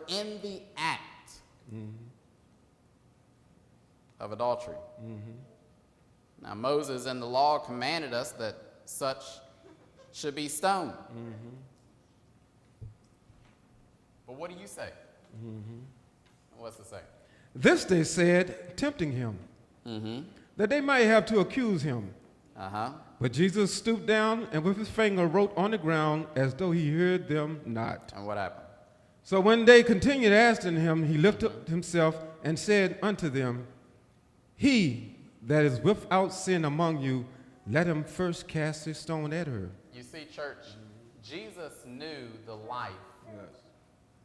in the act of adultery. Now, Moses in the law commanded us that such should be stoned. But what do you say? What's it say? This they said, tempting him, that they might have to accuse him. But Jesus stooped down and with his finger wrote on the ground as though he heard them not. And what happened? So when they continued asking him, he lifted up himself and said unto them, He that is without sin among you, let him first cast a stone at her. You see, church, Jesus knew the life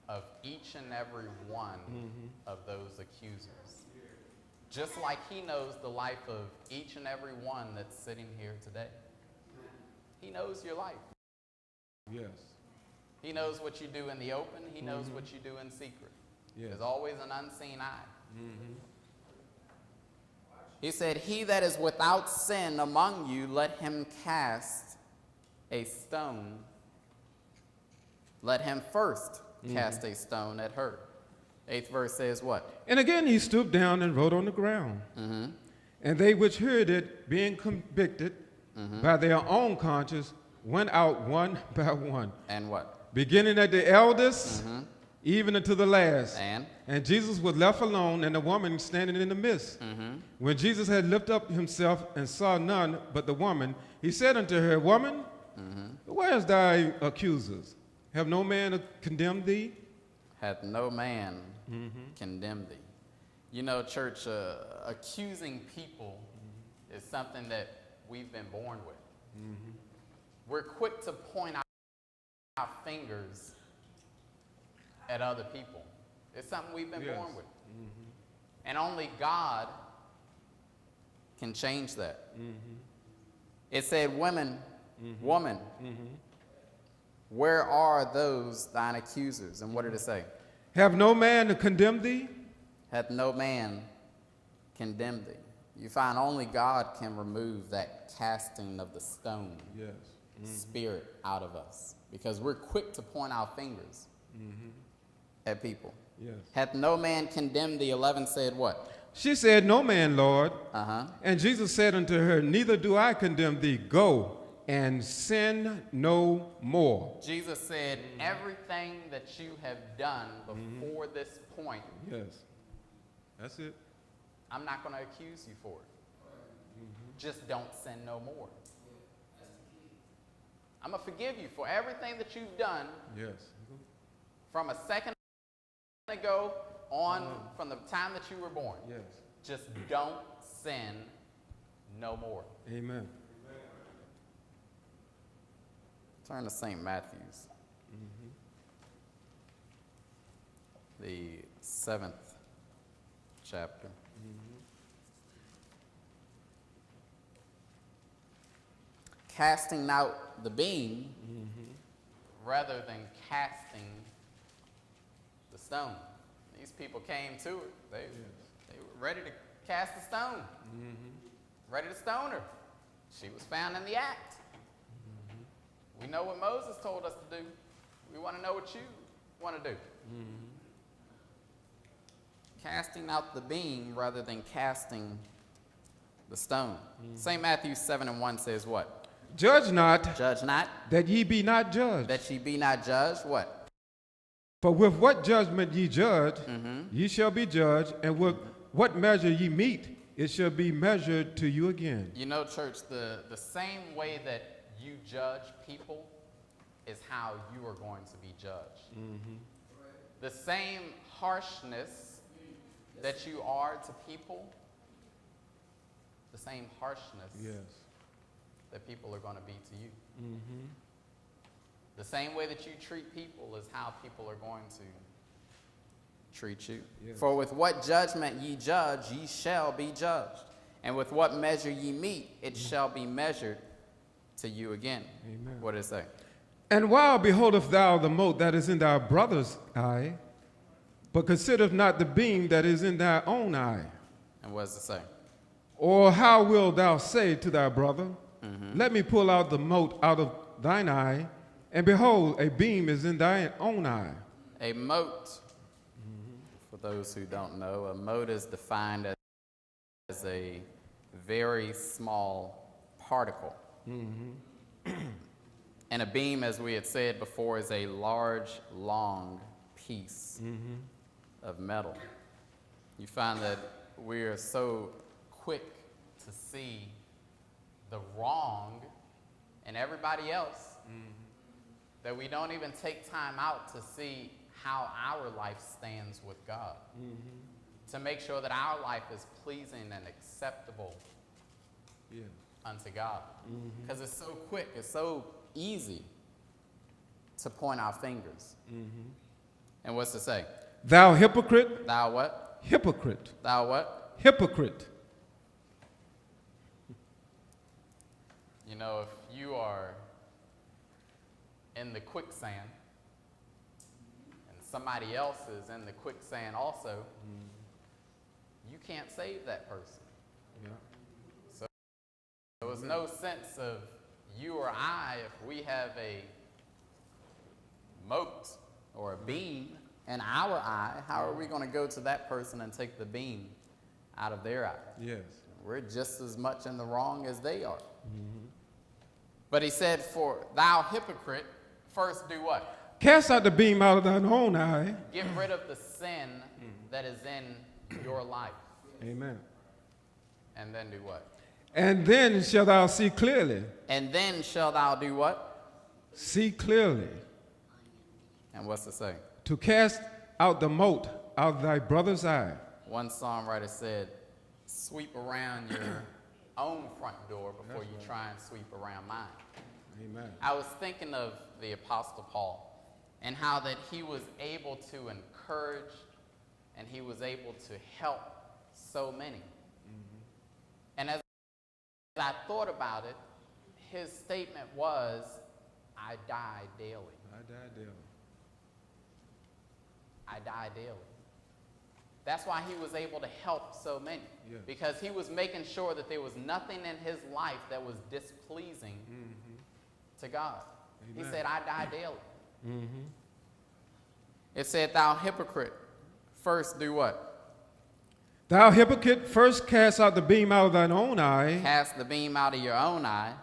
of each and every one of those accusers. Just like he knows the life of each and every one that's sitting here today. He knows your life. Yes. He knows what you do in the open. He knows what you do in secret. Yes. There's always an unseen eye. He said, he that is without sin among you, let him cast a stone. Let him first cast a stone at her. 8th verse says what? And again he stooped down and wrote on the ground. And they which heard it, being convicted by their own conscience, went out one by one. And what? Beginning at the eldest, even unto the last. And Jesus was left alone, and the woman standing in the midst. When Jesus had lifted up himself and saw none but the woman, he said unto her, Woman, where is thy accusers? Have no man condemned thee? Hath no man condemned thee. You know, church, accusing people is something that we've been born with. We're quick to point our fingers at other people. It's something we've been born with. And only God can change that. It said, Woman, where are those thine accusers? And what did it say? Have no man condemned thee? Hath no man condemned thee. You find only God can remove that casting of the stone spirit out of us. Because we're quick to point our fingers at people. Yes. Hath no man condemned thee? 11 said what? She said, No man, Lord. And Jesus said unto her, Neither do I condemn thee. Go and sin no more. Jesus said, everything that you have done before this point, yes, that's it. I'm not going to accuse you for it. Just don't sin no more. I'm going to forgive you for everything that you've done. Yes. From a second ago on, from the time that you were born. Yes. Just don't sin no more. Amen. Turn to St. Matthew's. The 7th chapter. Casting out the beam rather than casting the stone. These people came to her. They were ready to cast the stone. Ready to stone her. She was found in the act. We know what Moses told us to do. We want to know what you want to do. Casting out the beam rather than casting the stone. St. Matthew 7:1 says what? Judge not, Judge not, that ye be not judged. that ye be not judged. What? For with what judgment ye judge, ye shall be judged, and with what measure ye meet, it shall be measured to you again. You know, church, the same way that you judge people is how you are going to be judged. The same harshness that you are to people, the same harshness that people are going to be to you. The same way that you treat people is how people are going to treat you. Yes. For with what judgment ye judge, ye shall be judged. And with what measure ye meet, it shall be measured to you again. Amen. What does it say? And while beholdest thou the mote that is in thy brother's eye, but considerest not the beam that is in thy own eye? And what does it say? Or how wilt thou say to thy brother, Let me pull out the mote out of thine eye, and behold, a beam is in thine own eye? A mote For those who don't know, a mote is defined as a very small particle. And a beam, as we had said before, is a large, long piece of metal. You find that we are so quick to see the wrong in everybody else that we don't even take time out to see how our life stands with God, to make sure that our life is pleasing and acceptable unto God. Because it's so quick, it's so easy to point our fingers. And what's to say? Thou hypocrite. Thou what? Hypocrite. Thou what? Hypocrite. You know, if you are in the quicksand and somebody else is in the quicksand also, you can't save that person. So there was no sense of you or I if we have a mote or a beam in our eye. How are we going to go to that person and take the beam out of their eye? Yes. We're just as much in the wrong as they are. But he said, for thou hypocrite, first do what? Cast out the beam out of thine own eye. Get rid of the sin that is in your life. Amen. And then do what? And then shalt thou see clearly. And then shall thou do what? See clearly. And what's to say? To cast out the mote out of thy brother's eye. One songwriter said, sweep around your own front door before you try and sweep around mine. Amen. I was thinking of the Apostle Paul and how that he was able to encourage and he was able to help so many. And as I thought about it, his statement was, I die daily. I die daily. I die daily. That's why he was able to help so many. Yes. Because he was making sure that there was nothing in his life that was displeasing to God. Amen. He said, I die daily. It said, thou hypocrite, first do what? Thou hypocrite, first cast out the beam out of thine own eye, Cast the beam out of your own eye.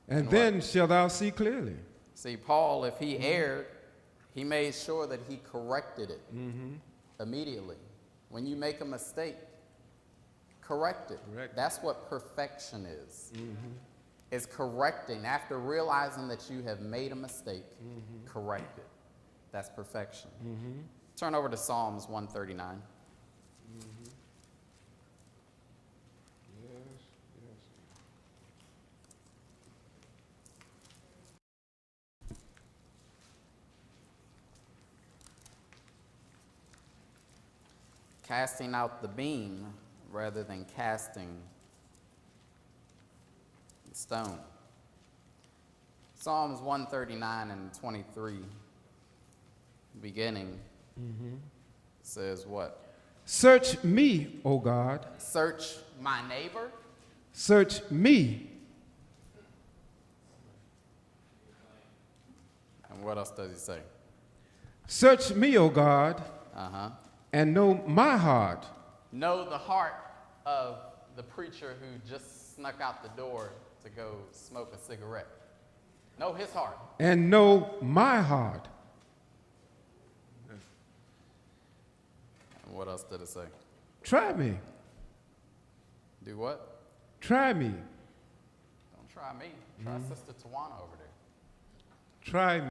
and then shalt thou see clearly. See, Paul, if he erred, he made sure that he corrected it immediately. When you make a mistake, correct it. Correct. That's what perfection is. It's correcting. After realizing that you have made a mistake, correct it. That's perfection. Turn over to Psalms 139. Casting out the beam rather than casting the stone. Psalms 139 and 23, beginning, says what? Search me, O God. Search my neighbor. Search me. And what else does he say? Search me, O God, and know my heart. Know the heart of the preacher who just snuck out the door to go smoke a cigarette. Know his heart. And know my heart. And what else did it say? Try me. Do what? Try me. Don't try me. Try Sister Tawana over there. Try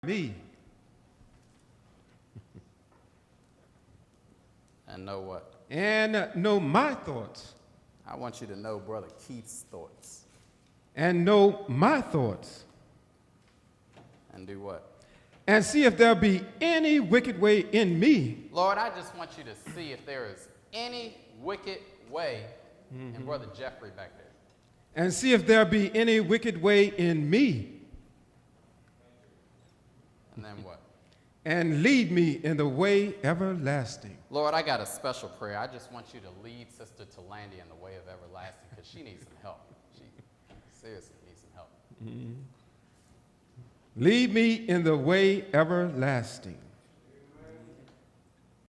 me. And know what? And know my thoughts. I want you to know Brother Keith's thoughts. And know my thoughts. And do what? And see if there be any wicked way in me. Lord, I just want you to see if there is any wicked way in Brother Jeffrey back there. And see if there be any wicked way in me. And then what? And lead me in the way everlasting. Lord, I got a special prayer. I just want you to lead Sister Talandia in the way of everlasting because she needs some help. She seriously needs some help. Lead me in the way everlasting.